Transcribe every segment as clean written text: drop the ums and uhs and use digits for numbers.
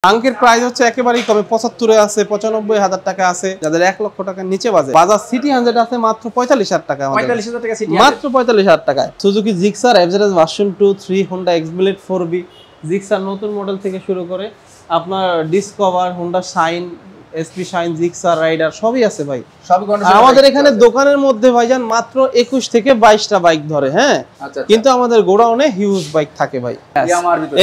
আঙ্কের price হচ্ছে একেবারেই কমে 75 এ আছে, 95,000 টাকা আছে, যাদের 1 লক্ষ টাকার নিচে বাজে। বাজাজ সিটি 100 আছে মাত্র 45,000 টাকা, 45,000 টাকা সিটি মাত্র 45,000 টাকায়। Suzuki Gixxer average version 2, 3, Honda Xblade 4B, Gixxer নতুন মডেল থেকে শুরু করে আপনার Discover, Honda Shine, SP Shine, Gixxer rider সবই আছে ভাই। সবই আমাদের এখানে দোকানের মধ্যে ভাইজান মাত্র 21 থেকে 22টা বাইক ধরে, হ্যাঁ। কিন্তু আমাদের গোডাউনে হিউজ বাইক থাকে ভাই।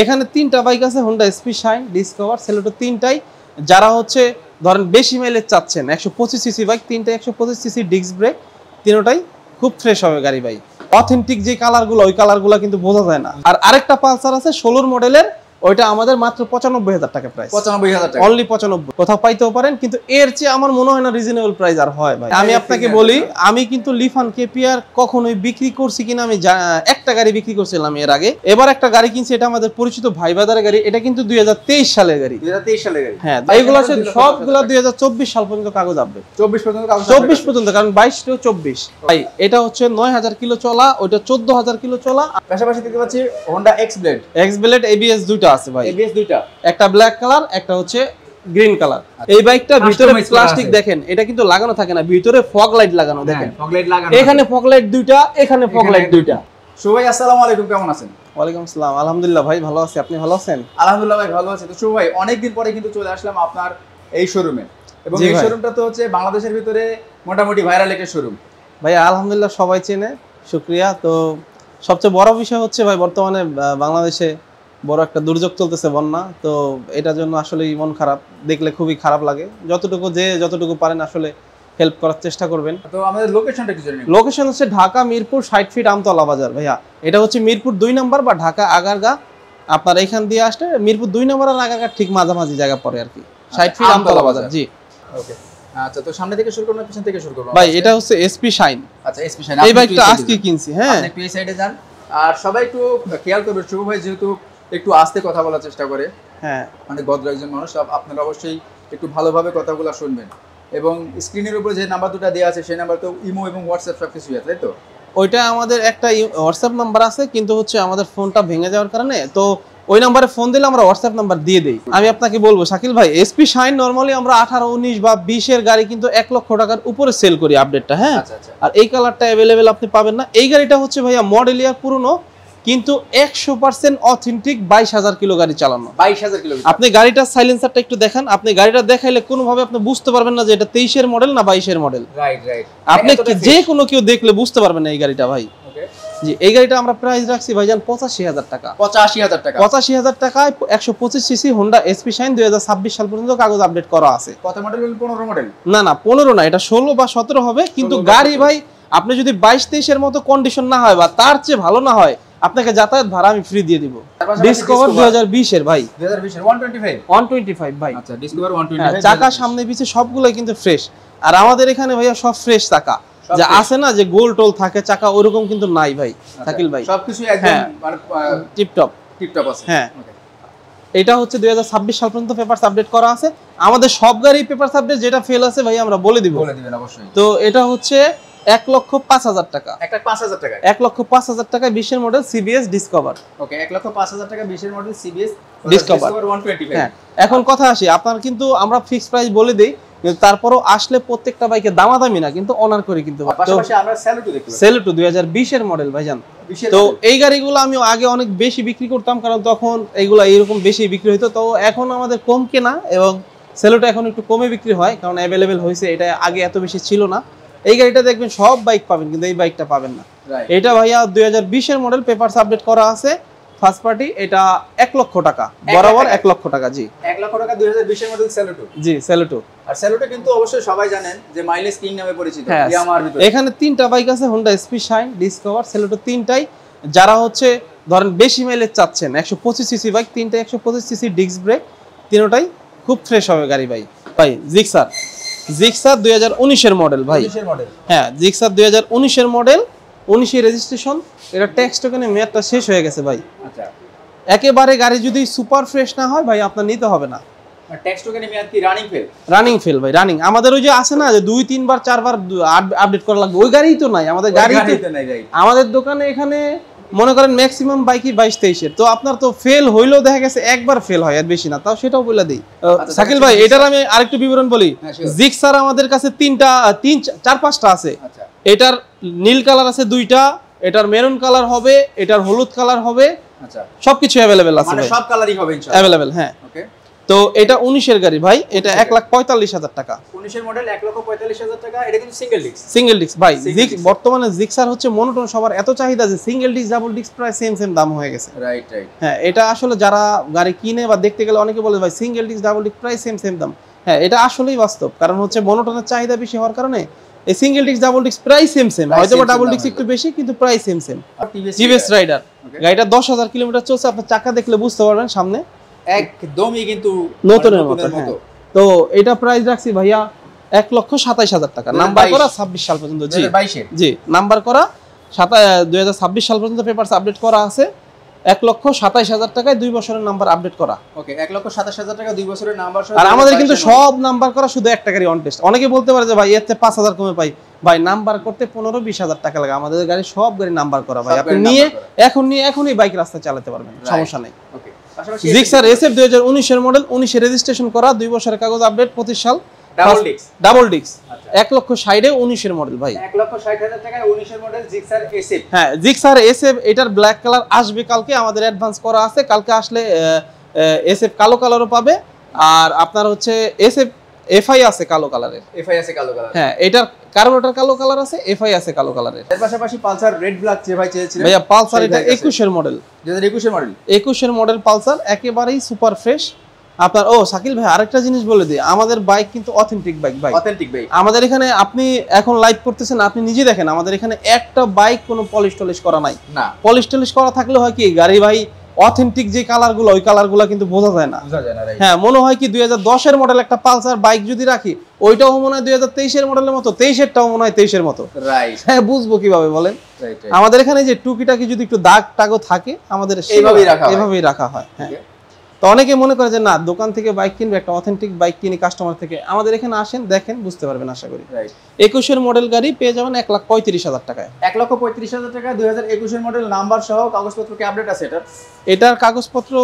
এখানে 3টা বাইক আছে, হোন্ডা এসপি শাইন, ডিসকভার, সেলেটো, 3টাই। যারা হচ্ছে ধরেন বেশি মাইলেজ চাচ্ছেন, 125 সিসি বাইক, 3টাই 125 সিসি ডিস্ক ব্রেক, তিনটাই খুব ফ্রেশ হবে গাড়ি ভাই। অথেন্টিক যে কালারগুলো, ওই কালারগুলো কিন্তু বোঝা যায় না। আর আরেকটা পালসার আছে 16 মডেলের, ওইটা আমাদের মাত্র 95,000 টাকা প্রাইস। 95,000 টাকা অনলি 95। কোথাও পাইতেও পারেন, কিন্তু এর চেয়ে আমার মনে হয় না রিজনেবল প্রাইস আর হয় ভাই। আমি আপনাকে বলি, আমি কিন্তু লিফান কেপিআর কখনোই বিক্রি করছি কিনা আমি একটা গাড়ি বিক্রি করছিলাম এর আগে। এবার একটা গাড়ি কিনছি, এটা আমাদের পরিচিত ভাই বাজারের গাড়ি। এটা কিন্তু 2023 সালের গাড়ি। 2023 সালের গাড়ি, হ্যাঁ। এইগুলো আছে সবগুলো 2024 সাল পর্যন্ত কাগজ আসবে। 24 পর্যন্ত, কারণ 22 to 24 ভাই। এটা হচ্ছে 9,000 কিলো চলা, ওইটা 14,000 কিলো চলা। পাশাপাশি দেখতে পাচ্ছি হোন্ডা এক্সব্লেড ABS দুইটা আছে ভাই। ABS দুইটা, একটা ব্ল্যাক কালার, একটা হচ্ছে গ্রিন কালার। এই বাইকটা ভিতরে প্লাস্টিক দেখেন, এটা কিন্তু লাগানো থাকে না, ভিতরে ফগ লাইট লাগানো দেখেন। ফগ লাইট লাগানো, এখানে ফগ লাইট দুইটা, এখানে ফগ লাইট দুইটা। শুভ ভাই আসসালামু আলাইকুম, কেমন আছেন? ওয়ালাইকুম আসসালাম, আলহামদুলিল্লাহ ভাই ভালো আছি, আপনি ভালো আছেন? আলহামদুলিল্লাহ ভাই ভালো আছি। তো শুভ ভাই, অনেকদিন পরে কিন্তু চলে আসলাম আপনার এই শোরুমে, এবং এই শোরুমটা তো হচ্ছে বাংলাদেশের ভিতরে মোটামুটি ভাইরাল একটা শোরুম ভাই। আলহামদুলিল্লাহ সবাই চেনে, শুকরিয়া। তো সবচেয়ে বড় বিষয় হচ্ছে ভাই, বর্তমানে বাংলাদেশে বড় একটা দুর্যোগ চলতেছে, বন্যা। তো এটার জন্য আসলে মন খারাপ, দেখলে খুবই খারাপ লাগে। যতটুকু পারেন আসলে হেল্প করার চেষ্টা করবেন। তো আমাদের লোকেশনটা কি জানেন? লোকেশন হচ্ছে ঢাকা মিরপুর 60 ফিট আমতলা বাজার ভাইয়া। এটা হচ্ছে মিরপুর 2 নম্বর বা ঢাকা আগারগা। আপনার এখান দিয়ে আসলে মিরপুর 2 নম্বর আর আগারগার ঠিক মাঝামাঝি জায়গা পড়ে আর কি, 60 ফিট আমতলা বাজার। জি ওকে। আচ্ছা, তো সামনে থেকে শুরু করব না পিছন থেকে শুরু করব? ভাই এটা হচ্ছে এসপি শাইন। আচ্ছা, এসপি শাইন এই বাইকটা আজকে কিনছি, হ্যাঁ। আপনি এই সাইডে যান, আর সবাই একটু খেয়াল করবে। শুভ ভাই যেহেতু একটু আস্তে কথা বলার চেষ্টা করে, হ্যাঁ, মানে ভদ্র একজন মানুষ, আপনারা অবশ্যই একটু ভালোভাবে কথাগুলো শুনবেন। এবং স্ক্রিনের উপরে যে নাম্বার দুটো দেওয়া আছে, সেই নাম্বার তো ইমো এবং হোয়াটসঅ্যাপ সব কিছুই আছে, তাই তো? ওইটা আমাদের একটা হোয়াটসঅ্যাপ নাম্বার আছে, কিন্তু হচ্ছে আমাদের ফোনটা ভেঙে যাওয়ার কারণে তো ওই নাম্বারে ফোন দিলে আমরা হোয়াটসঅ্যাপ নাম্বার দিয়ে দেই। আমি আপনাকে বলবো শাকিল ভাই, এসপি শাইন নরমালি আমরা 18, 19 বা 20 এর গাড়ি কিন্তু 1 লক্ষ টাকার উপরে সেল করি আপডেটটা, হ্যাঁ। আর এই কালারটা অ্যাভেলেবেল আপনি পাবেন না। এই গাড়িটা হচ্ছে ভাইয়া মডেল ইয়ার পুরনো, কিন্তু 100% অথেন্টিক 22,000 কিলো গাড়ি চালানো। 22,000 কিলো। আপনি গাড়িটার সাইলেন্সারটা একটু দেখান, আপনি গাড়িটা দেখাইলে কোনোভাবে আপনি বুঝতে পারবেন না যে এটা 23 এর মডেল না 22 এর মডেল। Right right. আপনি যে কোনো কেউ দেখলে বুঝতে পারবেন না এই গাড়িটা ভাই। ওকে জি, এই গাড়িটা আমরা প্রাইস রাখছি ভাইজান 85,000 টাকা। 85,000 টাকা। 85,000 টাকায় 125 সিসি হোন্ডা এসপি শাইন 2026 সাল পর্যন্ত কাগজ আপডেট করা আছে। কত মডেল? 15 মডেল? না 15 না, এটা 16 বা 17 হবে। কিন্তু গাড়ি ভাই আপনি যদি 22-23 এর মতো কন্ডিশন না হয় বা তার চেয়ে ভালো না হয়, আপনাকে যাতায়াত ভাড়া আমি ফ্রি দিয়ে দিব। ডিসকভার 2020 এর ভাই, 2020 এর 125 ভাই। আচ্ছা, ডিসকভার 125। চাকা সামনে পিছে সবগুলাই কিন্তু ফ্রেশ। আর আমাদের এখানে ভাইয়া সব ফ্রেশ চাকা, যে আছে না যে গোল টোল থাকে চাকা, ওরকম কিন্তু নাই ভাই শাকিল ভাই। সবকিছু একদম মানে টিপটপ আছে, হ্যাঁ। এটা হচ্ছে 2026 সাল পর্যন্ত পেপারস আপডেট করা আছে। আমাদের সব গাড়ি পেপারস আপডেট, যেটা ফেল আছে ভাই আমরা বলে দিবেন অবশ্যই। তো এটা হচ্ছে 1,05,000 টাকা। 1,05,000 টাকা। 1,05,000 টাকা 20 এর মডেল সিবিএস ডিসকভার। ওকে, 1,05,000 টাকা 20 এর মডেল সিবিএস ডিসকভার 125। হ্যাঁ, এখন কথা আসি, আপনার কিন্তু আমরা ফিক্সড প্রাইস বলে দেই, কিন্তু তারপরও আসলে প্রত্যেকটা বাইকে দামাদামি না, কিন্তু অনার করে কিন্তু। পাশাপাশি আমরা সেলেটো দেখতে পাচ্ছি, সেলেটো 2020 এর মডেল ভাইজান। তো এই গাড়িগুলো আমি আগে অনেক বেশি বিক্রি করতাম, কারণ তখন এইগুলো এইরকম বেশি বিক্রি হতো। তো এখন আমাদের কম কেনা, এবং সেলেটো এখন একটু কমে বিক্রি হয়, কারণ অ্যাভেলেবেল হয়েছে। এটা আগে এত বেশি ছিল না। এই গাড়িটা দেখবেন সব বাইক পাবেন, কিন্তু এই বাইকটা পাবেন না। এটা ভাইয়া 2020 এর মডেল, পেপারস আপডেট করা আছে, ফার্স্ট পার্টি। এটা 1 লক্ষ টাকা বরাবর, 1 লক্ষ টাকা। জি 1 লক্ষ টাকা 2020 এর মডেল সেলেটো। জি সেলেটো। আর সেলেটো কিন্তু অবশ্যই সবাই জানেন যে মাইলেজ কিং নামে পরিচিত। ইয়ামাহার ভিতরে এখানে 3টা বাইক আছে, হোন্ডা এসপি শাইন, ডিসকভার, সেলেটো, 3টাই। যারা হচ্ছে ধরেন বেশি মাইলেজ চাচ্ছেন, 125 সিসি বাইক, 3টাই 125 সিসি ডিস্ক ব্রেক, তিনটাই খুব ফ্রেশ হবে গাড়ি ভাই। জিক্সার 2019 এর মডেল ভাই। হ্যাঁ, জিক্সার 2019 এর মডেল, 19 এর রেজিস্ট্রেশন। এটা ট্যাক্স টোকেনের মেয়াদটা শেষ হয়ে গেছে ভাই। আচ্ছা, একেবারে গাড়ি যদি সুপার ফ্রেশ না হয় ভাই, আপনার নিতে হবে না। ট্যাক্স টোকেনের মেয়াদ কি রানিং ফেল ভাই, রানিং। আমাদের ওই যে আছে না যে 2, 3 বার 4 বার আপডেট করা লাগবে, ওই গাড়িই তো নাই আমাদের। গাড়ি তো নাই। আমাদের দোকানে এখানে মনে করেন ম্যাক্সিমাম বাইকই 22-23 এর, তো আপনার তো ফেল হইলেও দেখা গেছে একবার ফেল হয় আর বেশি না, তাও সেটাও বলে দিই। শাকিল ভাই এটার আমি আরেকটু বিবরণ বলি। জিক্সার আমাদের কাছে 4-5টা আছে। এটার নীল কালার আছে 2টা, এটার মেরুন কালার হবে, এটার হলুদ কালার হবে। আচ্ছা, সবকিছু अवेलेबल আছে, মানে সব কালারই হবে ইনশাআল্লাহ अवेलेबल। হ্যাঁ, ওকে। তো এটা 19 এর গাড়ি ভাই, এটা 1,45,000 টাকা। 19 এর মডেল 1,45,000 টাকা। এটা কিন্তু সিঙ্গেল ডিস্ক ভাই। বর্তমানে জিক্সার হচ্ছে মনোটোন, সবার এত চাহিদা যে সিঙ্গেল ডিস্ক ডাবল ডিস্ক প্রায় সেম দাম হয়ে গেছে। রাইট। হ্যাঁ, এটা আসলে যারা গাড়ি কিনে বা দেখতে গেলে অনেকে বলে ভাই সিঙ্গেল ডিস্ক ডাবল ডিস্ক প্রায় সেম দাম। হ্যাঁ, এটা আসলেই বাস্তব, কারণ হচ্ছে মনোটোনের চাহিদা বেশি হওয়ার কারণে এই সিঙ্গেল ডিস্ক ডাবল ডিস্ক প্রায় সেম হয়তো বা ডাবল ডিস্ক একটু বেশি, কিন্তু প্রায় সেম। টিভিএস রাইডার গাড়িটা 10,000 কিলোমিটার চলছে, আপনি চাকা দেখলে বুঝতে পারবেন সামনে একদমই কিন্তু নতুনের মতো। তো এটা প্রাইস রাখছি ভাইয়া 1,27,000 টাকা, নাম্বার করা 26 সাল পর্যন্ত। জি, নাম্বার করা 2026 সাল পর্যন্ত পেপারস আপডেট করা আছে। 1,27,000 টাকায় 2 বছরের নাম্বার আপডেট করা। ওকে, 1,27,000 টাকা 2 বছরের নাম্বার। আর আমাদের কিন্তু সব নাম্বার করা, শুধু একটা গাড়ি অন টেস্ট। অনেকে বলতে পারে যে ভাই এতে 5,000 কমে পাই, ভাই নাম্বার করতে 15-20,000 টাকা লাগে। আমাদের গাড়ি সব গাড়ি নাম্বার করা ভাই, আপনি এখনই বাইক রাস্তায় চালাতে পারবেন, সমস্যা নেই। ওকে, পাশাপাশি জিক্সার SF 2019 এর মডেল, 19 এ রেজিস্ট্রেশন করা, 2 বছরের কাগজ আপডেট, 25 সাল, ডাবল ডিস্ক। 1,60,000 19 এর মডেল ভাই, 1,60,000 টাকায় 19 এর মডেল জিক্সার SF। হ্যাঁ, জিক্সার SF এটার ব্ল্যাক কালার আসবে কালকে, আমাদের অ্যাডভান্স করা আছে। কালকে আসলে SF কালো কালারও পাবে। আর আপনার হচ্ছে SF FI আছে কালো কালারের। হ্যাঁ, এটার কার্বোরেটর কালো কালার আছে, FI আছে কালো কালারের। এর পাশাপাশি পালসার রেড ব্ল্যাক যে ভাই চেয়েছিলেন ভাইয়া, পালসার এটা 21 এর মডেল, 2021 এর মডেল, 21 এর মডেল পালসার, একেবারেই সুপার ফ্রেশ। আপনার শাকিল ভাই আরেকটা জিনিস বলে দিই, আমাদের বাইক কিন্তু অথেন্টিক বাইক ভাই, অথেন্টিক বাইক। আমাদের এখানে আপনি এখন লাইভ করতেছেন, আপনি নিজে দেখেন আমাদের এখানে একটা বাইক কোনো পলিশ টলিশ করা নাই। না, পলিশ টলিশ করা থাকলে হয় কি গাড়ি ভাই অথেন্টিক যে কালারগুলো, ওই কালারগুলো কিন্তু বোঝা যায় না। হ্যাঁ, মনে হয় কি 2010 এর মডেল একটা পালসার বাইক যদি রাখি, ওইটাও মনে হয় 2023 এর মডেলের মতো, 23 এরটাও মনে হয় 23 এর মতো। রাইট। হ্যাঁ, বুঝবো কিভাবে বলেন? আমাদের এখানে যে টুকিটাকি যদি একটু দাগ টাগও থাকে, আমাদের এইভাবেই রাখা হয়। হ্যাঁ, তো অনেকে মনে করে যে না, দোকান থেকে বাইক কিনবে, একটা অথেন্টিক বাইক কিনি কাস্টমার থেকে, আমাদের এখানে আসেন, দেখেন, বুঝতে পারবেন আশা করি। 21 এর মডেল গাড়ি পেয়ে যাবেন 1,35,000 টাকায়। 1,35,000 টাকায় 2021 এর মডেল, নাম্বার সহ কাগজপত্র কি আপডেট আছে এটার কাগজপত্র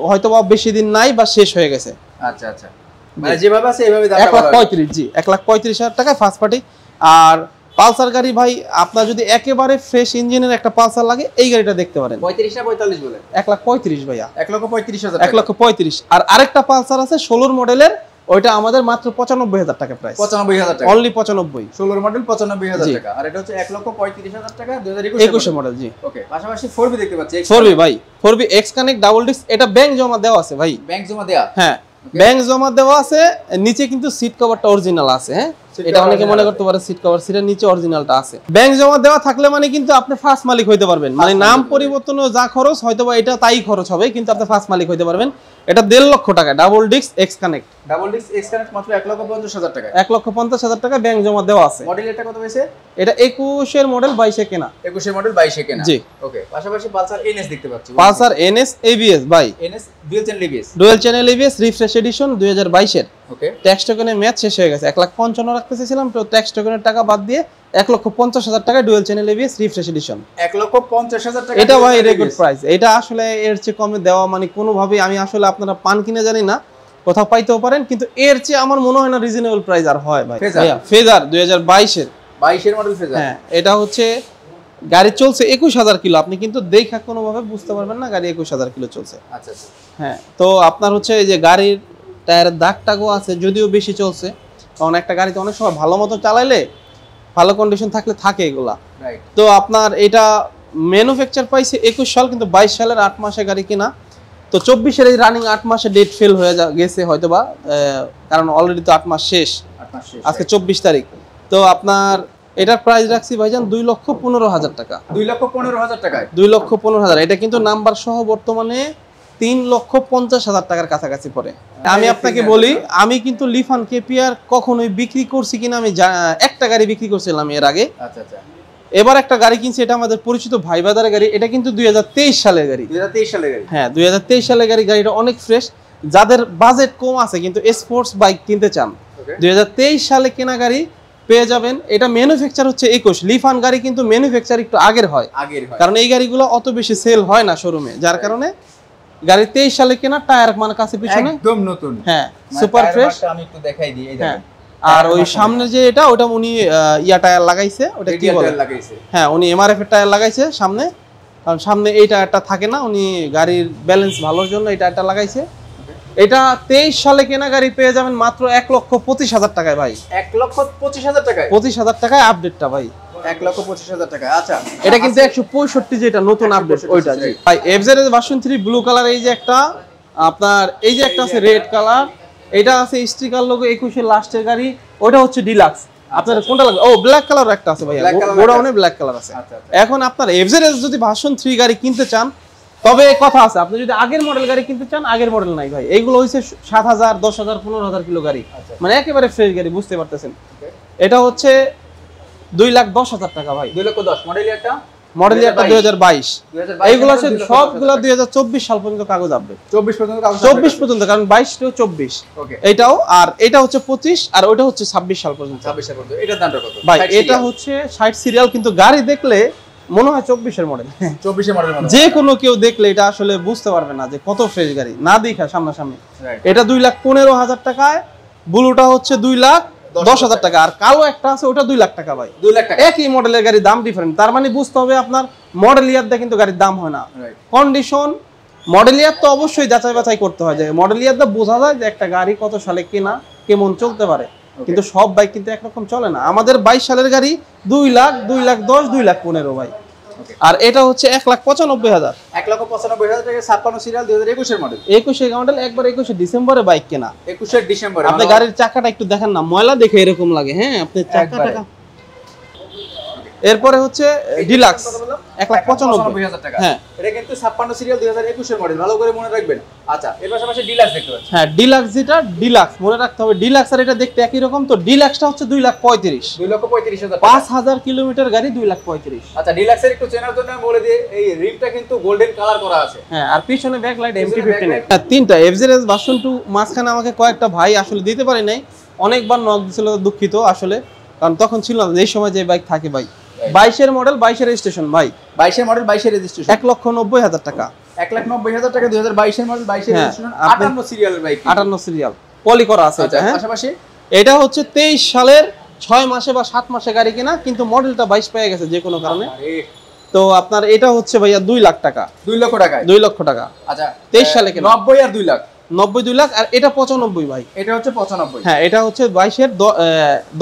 হয়তো বা বেশি দিন নাই বা শেষ হয়ে গেছে। আচ্ছা, মানে যেভাবে আছে এইভাবে দাম 1,35,000। জি, 1,35,000 টাকায় ফার্স্ট পার্টি। আর পালসার গাড়ি ভাই, আপনার যদি একেবারে ফ্রেশ ইঞ্জিনের একটা পালসার লাগে, এই গাড়িটা দেখতে পারেন। 35 না 45 বলে? 1,35,000 ভাইয়া, 1,35,000। 1,35,000। আর আরেকটা পালসার আছে 16 মডেলের, ওইটা আমাদের মাত্র 95,000 টাকা প্রাইস। 95,000 টাকা, অনলি 95। 16 মডেল 95,000 টাকা। আর এটা হচ্ছে 1,35,000 টাকা 2021 মডেল। জি, ওকে। পাশাপাশি 4B দেখতে পাচ্ছি। 4B ভাই, 4B x connect double disc. এটা ব্যাংক জমা দেওয়া আছে ভাই। ব্যাংক জমা দেওয়া? হ্যাঁ, ব্যাংক জমা দেওয়া আছে। নিচে কিন্তু সিট কভারটা অরিজিনাল আছে। হ্যাঁ, এটা অনেকে মনে করতে পারে সিট কভার, সিটের নিচে অরিজিনালটা আছে। ব্যাংক জমা দেওয়া থাকলে মানে কিন্তু আপনি ফার্স্ট মালিক হইতে পারবেন। মানে নাম পরিবর্তনও যা খরচ, হয়তোবা এটা তাই খরচ হবে, কিন্তু আপনি ফার্স্ট মালিক হইতে পারবেন। এটা 1.5 লক্ষ টাকা double disc x connect. Double disc x connect মাত্র 1,50,000 টাকা। 1,50,000 টাকা ব্যাংক জমা দেওয়া আছে। মডেল এটা কত হয়েছে? এটা 21 এর মডেল 22 এ কেনা। 21 এর মডেল 22 এ কেনা। জি, ওকে। পাশাপাশি পালসার NS দেখতে পাচ্ছি। পালসার NS ABS ভাই, NS dual channel ABS। Dual channel ABS refresh addition 2022 এর। ওকে। ট্যাক্স টোকেনের মেয়াদ শেষ হয়ে গেছে। 1,55,000 রাখতে চেয়েছিলাম, তো ট্যাক্স টোকেনের টাকা বাদ দিয়ে 1,50,000 টাকা dual channel ABS refresh addition. 1,50,000 টাকা। এটা ভাই রেকর্ড প্রাইস। এটা আসলে এর চেয়ে কমে দেওয়া মানে কোনোভাবেই, আমি আসলে আপনারা পান কিনে জানি না, কোথাও পাইতেও পারেন, কিন্তু এর চেয়ে আমার মনে হয় না রিজনেবল প্রাইস আর হয় ভাই। ফেজার 2022 এর, 22 এর মডেল ফেজার। হ্যাঁ, এটা হচ্ছে গাড়ি চলছে 21,000 কিলো। আপনি কিন্তু দেখা কোনোভাবে বুঝতে পারবেন না গাড়ি 21,000 কিলো চলছে। আচ্ছা। হ্যাঁ, তো আপনার হচ্ছে এই যে গাড়ির টায়ারের দাগ টাগও আছে, যদিও বেশি চলছে, কারণ একটা গাড়িতে অনেক সময় ভালো মতো চালাইলে, ভালো কন্ডিশন থাকলে থাকে এগুলা। তো আপনার এটা ম্যানুফ্যাকচার পাইছে 21 সাল, কিন্তু 22 সালের 8 মাসে গাড়ি কিনা। তো 24 এর এই রানিং 8 মাসে ডেট ফেল হয়ে গেছে হয়তোবা, কারণ অলরেডি তো 8 মাস শেষ। আজকে 24 তারিখ। তো আপনার এটার প্রাইস রাখছি ভাইজান 2,15,000 টাকা। 2,15,000 টাকায়? 2,15,000। এটা কিন্তু নাম্বার সহ বর্তমানে 3,50,000 টাকার কাছাকাছি পড়ে। আমি আপনাকে বলি, আমি কিন্তু লিফান কেপিআর কখনোই বিক্রি করছি কিনা আমি একটা গাড়ি বিক্রি করছিলাম এর আগে। আচ্ছা। এবার একটা গাড়ি কিনছি, এটা আমাদের পরিচিত ভাই বাজারের গাড়ি। এটা কিন্তু 2023 সালের গাড়ি। 2023 সালের গাড়ি? হ্যাঁ, 2023 সালের গাড়ি। গাড়িটা অনেক ফ্রেশ। যাদের বাজেট কম আছে কিন্তু স্পোর্টস বাইক কিনতে চান, 2023 সালে কেনা গাড়ি, পেয়ে যাবেন। এটা ম্যানুফ্যাকচার হচ্ছে 21, লিফান গাড়ি কিন্তু ম্যানুফ্যাকচার একটু আগের হয়, কারণ এই গাড়িগুলো অত বেশি সেল হয় না শোরুমে, যার কারণে গাড়ি 23 সালে কেনা, টায়ার মানে কাছে পিছনে একদম নতুন, হ্যাঁ সুপার ফ্রেশ। আমি একটু দেখাই দিই, এই দেখেন। আর ওই সামনে যে এটা, ওটা উনি ইয়া টায়ার লাগাইছে, ওটা কি বলে, হ্যাঁ উনি এমআরএফ এর টায়ার লাগাইছে সামনে, কারণ সামনে এই টায়ারটা থাকে না, উনি গাড়ির ব্যালেন্স ভালোর জন্য এই টায়ারটা লাগাইছে। এটা 23 সালে কেনা গাড়ি পেয়ে যাবেন মাত্র 1,25,000 টাকায় ভাই। 1,25,000 টাকায়, 25,000 টাকায় আপডেটটা ভাই, 1,25,000 টাকা। আচ্ছা, এটা কিন্তু 165 যেটা নতুন আপডেট ওইটা জি ভাই। এফজেড ভার্সন 3 ব্লু কালার, এই যে একটা আপনার, এই যে একটা আছে রেড কালার, এটা আছে স্টিকার লোগো 21 এর লাস্টের গাড়ি, ওটা হচ্ছে ডিলাক্স। আপনার কোনটা লাগবে? ও ব্ল্যাক কালার একটা আছে ভাই, গোডাউনে ব্ল্যাক কালার আছে। এখন আপনার এফজেড যদি ভার্সন 3 গাড়ি কিনতে চান, তবে কথা আছে, আপনি যদি আগের মডেল গাড়ি কিনতে চান, আগের মডেল নাই ভাই, এইগুলো হইছে 7,000, 10,000, 15,000 কিলো গাড়ি, মানে একেবারে ফ্রেশ গাড়ি, বুঝতে পারতেছেন। এটা হচ্ছে 2,10,000 টাকা ভাই, 2,10,000 মডেল ইয়ারটা, মডেল ইয়ারটা 2022। এইগুলো আছে সবগুলো 2024 সাল পর্যন্ত কাগজ আপডেট, 24 পর্যন্ত কাগজ, 24 পর্যন্ত, কারণ 22 to 24 ওকে। এটাও, আর এটা হচ্ছে 25, আর ওটা হচ্ছে 26 সাল পর্যন্ত। 26 সাল পর্যন্ত। এটার দামটা কত ভাই? এটা হচ্ছে 60 সিরিয়াল, কিন্তু গাড়ি দেখলে মনে হয় 24 এর মডেল, 24 এর মডেল। যে কোনো কেউ দেখলে এটা আসলে বুঝতে পারবে না যে কত ফ্রেশ গাড়ি, না দেখা সামনাসামনি। এটা 2,15,000 টাকায়, ব্লুটা হচ্ছে 2,10,000 টাকা, আর কালো একটা আছে ওটা 2 লাখ টাকা ভাই। 2 লাখ টাকা, একই মডেলের গাড়ি, দাম ডিফারেন্ট, তার মানে বুঝতে হবে আপনার মডেল ইয়ার দিয়ে কিন্তু গাড়ির দাম হয় না, কন্ডিশন। মডেল ইয়ার তো অবশ্যই যাচাই বাছাই করতে হয়, যে মডেল ইয়ার দিয়ে বোঝা যায় যে একটা গাড়ি কত সালে কেনা, কেমন চলতে পারে, কিন্তু সব বাইক কিন্তু একরকম চলে না। আমাদের 22 সালের গাড়ি 2 লাখ, 2,10,000, 2,15,000 ভাই। আর এটা হচ্ছে 1,95,000, 1,95,000 টাকা, 56 সিরিয়াল, 2021 এর মডেল। 21 এর মডেল, একবার 21 ডিসেম্বরে বাইক কেনা। 21 ডিসেম্বরে। আপনি গাড়ির চাকাটা একটু দেখেন না, ময়লা দেখে এরকম লাগে, হ্যাঁ আপনি চাকাটা। এরপরে হচ্ছে ডিলাক্স 1,95,000 টাকা, হ্যাঁ এটা কিন্তু 56 সিরিয়াল, 2021 এর মডেল, ভালো করে মনে রাখবেন। আচ্ছা, এর পাশাপাশি ডিলাক্স দেখতে পাচ্ছেন, হ্যাঁ ডিলাক্স, যেটা ডিলাক্স মনে রাখতে হবে, ডিলাক্স আর এটা দেখতে একই রকম, তো ডিলাক্সটা হচ্ছে 2,35,000, 2,35,000, 5,000 কিলোমিটার গাড়ি 2,35,000। আচ্ছা, ডিলাক্সের একটু চেনার জন্য বলে দিয়ে, এই রিমটা কিন্তু গোল্ডেন কালার করা আছে, হ্যাঁ, আর পিছনে ব্যাকলাইট MT-15 এর। হ্যাঁ, তিনটা এফজেড ভার্সন 2 মাঝখানে আমাকে কয়েকটা ভাই আসলে দিতে পারে নাই, অনেকবার নক দিছিল, দুঃখিত আসলে, কারণ তখন ছিল না এই সময় যে বাইক থাকে ভাই। 22 এর মডেল, 22 এর রেজিস্ট্রেশন ভাই, 22 এর মডেল, 22 এর রেজিস্ট্রেশন, 1,90,000 টাকা, 1,90,000 টাকা, 2022 এর মডেল, 22 এর রেজিস্ট্রেশন, 58 সিরিয়ালের বাইক, 58 সিরিয়াল, পলি করা আছে এটা। হ্যাঁ, পাশাপাশি এটা হচ্ছে 23 সালের 6 মাসে বা 7 মাসে গাড়ি কিনা, কিন্তু মডেলটা 22 পেয়ে গেছে যে কোনো কারণে, তো আপনার এটা হচ্ছে ভাইয়া 2 লাখ টাকা, 2 লক্ষ টাকা, 2 লক্ষ টাকা। আচ্ছা, 23 সালে কেনা, 90 আর 2 লাখ, 90 2 লাখ, আর এটা 95 ভাই, এটা হচ্ছে 95। হ্যাঁ, এটা হচ্ছে 22 এর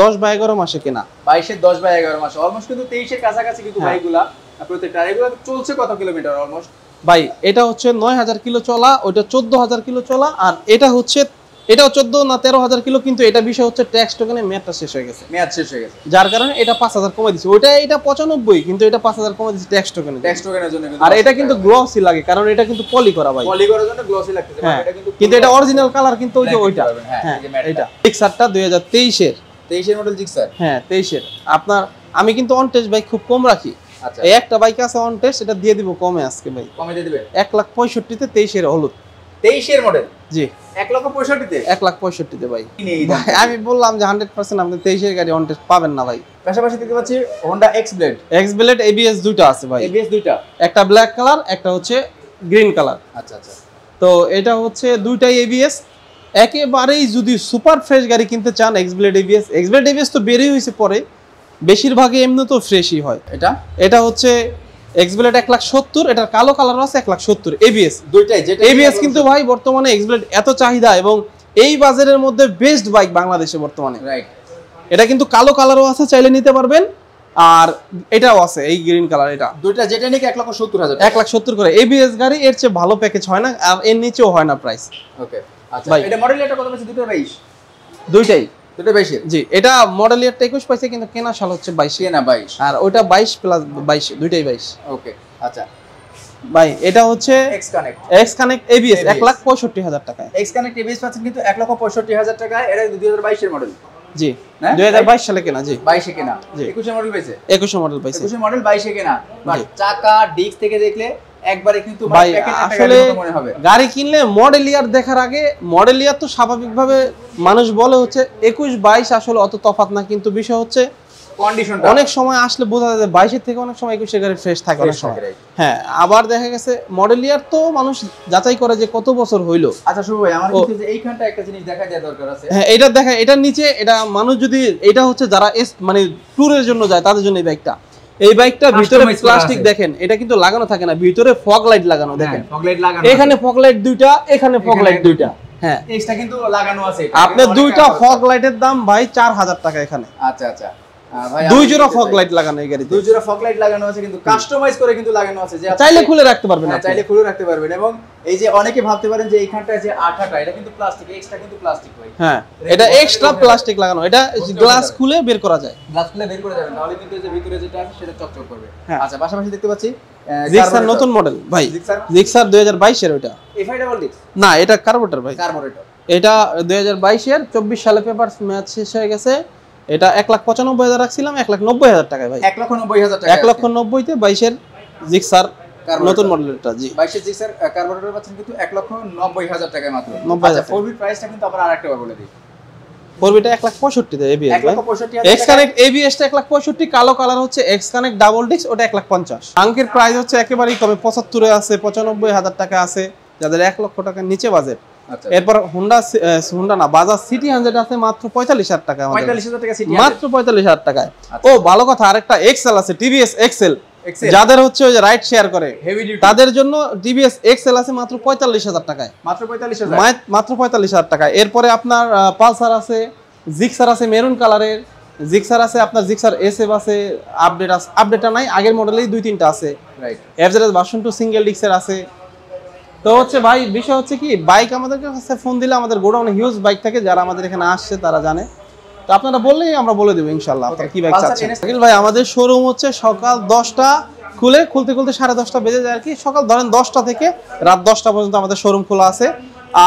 10 বা 11 মাসে কেনা, 22 এর 10 বা 11 মাস, অলমোস্ট কিন্তু 23 এর কাছাকাছি কিন্তু বাইকগুলা, প্রত্যেকটা এগুলো চলছে কত কিলোমিটার অলমোস্ট ভাই? এটা হচ্ছে 9,000 কিলো চলা, ওইটা 14,000 কিলো চলা, আর এটা হচ্ছে, এটাও 14 না 13,000 কিলো, কিন্তু এটা বিষয় হচ্ছে ট্যাক্স টোকেনে মেয়াদটা শেষ হয়ে গেছে, মেয়াদ শেষ হয়ে গেছে, যার কারণে এটা 5,000 কমে দিয়েছে। ওইটা এটা 95, কিন্তু এটা 5,000 কমে দিয়েছে ট্যাক্স টোকেনে, ট্যাক্স টোকেনের জন্য। আর এটা কিন্তু গ্লসি লাগে, কারণ এটা কিন্তু পলি করা ভাই, পলি করার জন্য গ্লসি লাগতেছে, হ্যাঁ, এটা কিন্তু এটা অরিজিনাল কালার কিন্তু ওই যে ওইটা, হ্যাঁ এটা জিক্সারটা 2023 এর, 23 এর মডেল জিক্সার, হ্যাঁ 23 এর। আপনার আমি কিন্তু অন টেস্ট বাইক খুব কম রাখি, আচ্ছা, এই একটা বাইক আছে অন টেস্ট, এটা দিয়ে দিব কমে আজকে ভাই, কমে দিয়ে দিবেন 1,65,000 তে 23 এর হলুদ, 23 এর মডেল, জি 1,65,000 তে, 1,65,000 তে ভাই। আমি বললাম যে 100% আপনি 23 এর গাড়ি অন টেস্ট পাবেন না ভাই। পাশাপাশি দেখতে পাচ্ছি Honda X Blade ABS দুইটা আছে ভাই, ABS দুইটা, একটা ব্ল্যাক কালার, একটা হচ্ছে গ্রিন কালার। আচ্ছা আচ্ছা, তো এটা হচ্ছে দুইটাই ABS, একেবারেই যদি সুপার ফ্রেশ গাড়ি কিনতে চান, X Blade ABS তো বেরই হয়েছে পরে, বেশিরভাগই এমনি তো ফ্রেশই হয়। এটা হচ্ছে X Blade 1,70,000, এটার কালো কালার আছে 1,70,000 ABS, দুইটাই যেটা ABS কিন্তু ভাই বর্তমানে X Blade এত চাহিদা, এবং এই বাজারের মধ্যে বেস্ট বাইক বাংলাদেশে বর্তমানে, রাইট। এটা কিন্তু কালো কালারও আছে, চাইলে নিতে পারবেন, আর এটাও আছে এই গ্রিন কালার, এটা দুইটা যেটা নাকি 1,70,000, 1,70,000 করে। ABS গাড়ি এর চেয়ে ভালো প্যাকেজ হয় না, আর এর নিচেও হয় না প্রাইস। ওকে, আচ্ছা, এটা মডেল এটা কত পাচ্ছি? 22, দুইটাই 22 জি। এটা মডেল ইয়ারটা 21 পাইছে, কিন্তু কেনা সাল হচ্ছে 22, কেনা 22, আর ওটা 22 প্লাস 22, দুইটাই 22। ওকে, আচ্ছা ভাই এটা হচ্ছে X Connect ABS 1,65,000 টাকায়, X Connect ABS পাচ্ছেন কিন্তু 1,65,000 টাকায়, এটা 2022 এর মডেল, জি 2022 সালে কেনা, জি 22 এ কেনা, 21 এর মডেল পাইছে, 21 মডেল পাইছে, 21 মডেল 22 এ কেনা, বাট চাকা ডিস্ক থেকে দেখলে একবারে কিন্তু ভাই প্যাকেট একটা আসলে গাড়ির মতো মনে হবে। গাড়ি কিনলে মডেল ইয়ার দেখার আগে, মডেল ইয়ার তো স্বাভাবিকভাবে মানুষ বলে হচ্ছে 21-22 আসলে অত তফাৎ না, কিন্তু বিষয় হচ্ছে কন্ডিশনটা অনেক সময় আসলে বোঝা যায় 22-এর থেকে অনেক সময় 21-এর গাড়ি ফ্রেশ থাকে অনেক সময়। হ্যাঁ, আবার দেখা গেছে মডেল ইয়ার তো মানুষ যাচাই করে যে কত বছর হইলো। আচ্ছা শুভ ভাই, আমার কিন্তু যে এইখানটা একটা জিনিস দেখা যায় দরকার আছে। হ্যাঁ, এটা দেখা, এটার নিচে এটা মানুষ যদি, এটা হচ্ছে যারা মানে ট্যুরের জন্য যায় তাদের জন্য এই বাইকটা। এই বাইকটা ভিতরে প্লাস্টিক দেখেন, এটা কিন্তু লাগানো থাকে না, ভিতরে ফগ লাইট লাগানো দেখেন। ফগ লাইট লাগানো, এখানে ফগ লাইট দুইটা, এখানে ফগ লাইট দুইটা। হ্যাঁ, এক্সট্রা কিন্তু লাগানো আছে। আপনার দুইটা ফগ লাইটের দাম ভাই 4000 টাকা এখানে। আচ্ছা আচ্ছা ভাই, দুই জোড়া ফগ লাইট লাগানো এই গাড়িতে, দুই জোড়া ফগ লাইট লাগানো আছে, কিন্তু কাস্টমাইজ করে কিন্তু লাগানো আছে, যে চাইলে খুলে রাখতে পারবেন। চাইলে খুলে রাখতে পারবেন। এবং এই যে অনেকে ভাবতে পারেন যে এইখানটা যে আঠাটা, এটা কিন্তু প্লাস্টিক, এক্সট্রা কিন্তু প্লাস্টিক ভাই। হ্যাঁ, এটা এক্সট্রা প্লাস্টিক লাগানো, এটা গ্লাস খুলে বের করা যায়। গ্লাস খুলে বের করে যাবেন, তাহলে কিন্তু এই যে ভিতরে যেটা আছে সেটা চকচক করবে। হ্যাঁ। আচ্ছা, পাশাপাশি দেখতে পাচ্ছি জিক্সার নতুন মডেল ভাই, জিক্সার 2022 এর। ওটা এফআই ডাবল ডিস্ক না, এটা কার্বোরেটর ভাই, কার্বোরেটর। এটা 2022 এর, 24 সালে পেপার ম্যাচ শেষ হয়ে গেছে। এটা 1,95,000 রাখছিলাম, 1,90,000 টাকায় ভাই। 1,90,000 টাকা, 1,90,000 তে 22 এর জিক্সার নতুন মডেলটা। জি, 22 এর জিক্সার কার্বোরেটর পাচ্ছেন কিন্তু 1,90,000 টাকায় মাত্র। 90,000 আচ্ছা, 4B প্রাইসটা কিন্তু আবার আরেকটা বার বলে দিই। 4B টা 1,65,000 তে এবিএস ভাই। 1,65,000 এক্স কানেক্ট এবিএস টা 1,65,000, কালো কালার হচ্ছে এক্স কানেক্ট ডাবল ডিস্ক, ওটা 1,50,000। আঙ্কের প্রাইস হচ্ছে একেবারেই কমে, 75 এ আছে, 95,000 টাকা আছে, যাদের 1 লক্ষ টাকার নিচে বাজেট। আচ্ছা, এরপর হুন্ডা না, বাজাজ সিটি 100 আছে মাত্র 45,000 টাকা, 45,000 টাকা সিটি, মাত্র 45,000 টাকায়। ও ভালো কথা, আরেকটা এক্সেল আছে, টিভিএস এক্সেল, যাদের হচ্ছে ওই যে রাইড শেয়ার করে হেভি ডিউটি, তাদের জন্য টিভিএস এক্সেল আছে মাত্র 45,000 টাকায়, মাত্র 45,000, মাত্র 45,000 টাকায়। এরপরে আপনার পালসার আছে, জিক্সার আছে মেরুন কালারের, জিক্সার আছে আপনার, জিক্সার এসএফ আছে, আপডেটটা নাই, আগের মডেলেই 2-3টা আছে। রাইট, এফজেড ভার্সন 2 সিঙ্গেল ডিস্কের আছে। তো হচ্ছে ভাই বিষয় হচ্ছে কি, বাইক আমাদের কাছে ফোন দিলে আমাদের গোডাউনে হিউজ বাইক থাকে, যারা আমাদের এখানে আসছে তারা জানে। তো আপনারা বললেই আমরা বলে দেবো ইনশাআল্লাহ আপনারা কি বাইক চাচ্ছেন। আকিল ভাই, আমাদের শোরুম হচ্ছে সকাল 10টা খুলতে 10:30 বেজে যায় আর কি। সকাল ধরেন 10টা থেকে রাত 10টা পর্যন্ত আমাদের শোরুম খোলা আছে।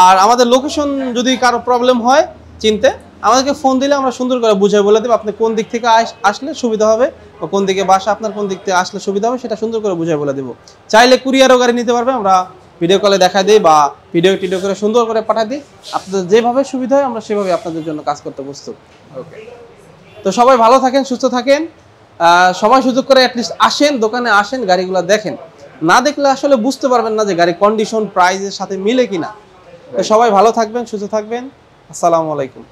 আর আমাদের লোকেশন যদি কারো প্রবলেম হয় চিনতে, আমাদেরকে ফোন দিলে আমরা সুন্দর করে বুঝিয়ে বলে দেবো আপনি কোন দিক থেকে আসলে সুবিধা হবে, বা কোন দিকে বাসা আপনার কোন দিক থেকে আসলে সুবিধা হবে, সেটা সুন্দর করে বুঝিয়ে বলে দেবো। চাইলে কুরিয়ারও গাড়ি নিতে পারবে, আমরা ভিডিও কলে দেখা দিই বা ভিডিও করে সুন্দর করে পাঠিয়ে দিই। আপনাদের যেভাবে সুবিধা হয় আমরা সেভাবে আপনাদের জন্য কাজ করতে প্রস্তুত। ওকে, তো সবাই ভালো থাকেন, সুস্থ থাকেন, সবাই সুযোগ করে অ্যাটলিস্ট আসেন, দোকানে আসেন, গাড়িগুলো দেখেন। না দেখলে আসলে বুঝতে পারবেন না যে গাড়ি কন্ডিশন প্রাইসের সাথে মিলে কিনা। তো সবাই ভালো থাকবেন, সুস্থ থাকবেন। আসসালামু আলাইকুম।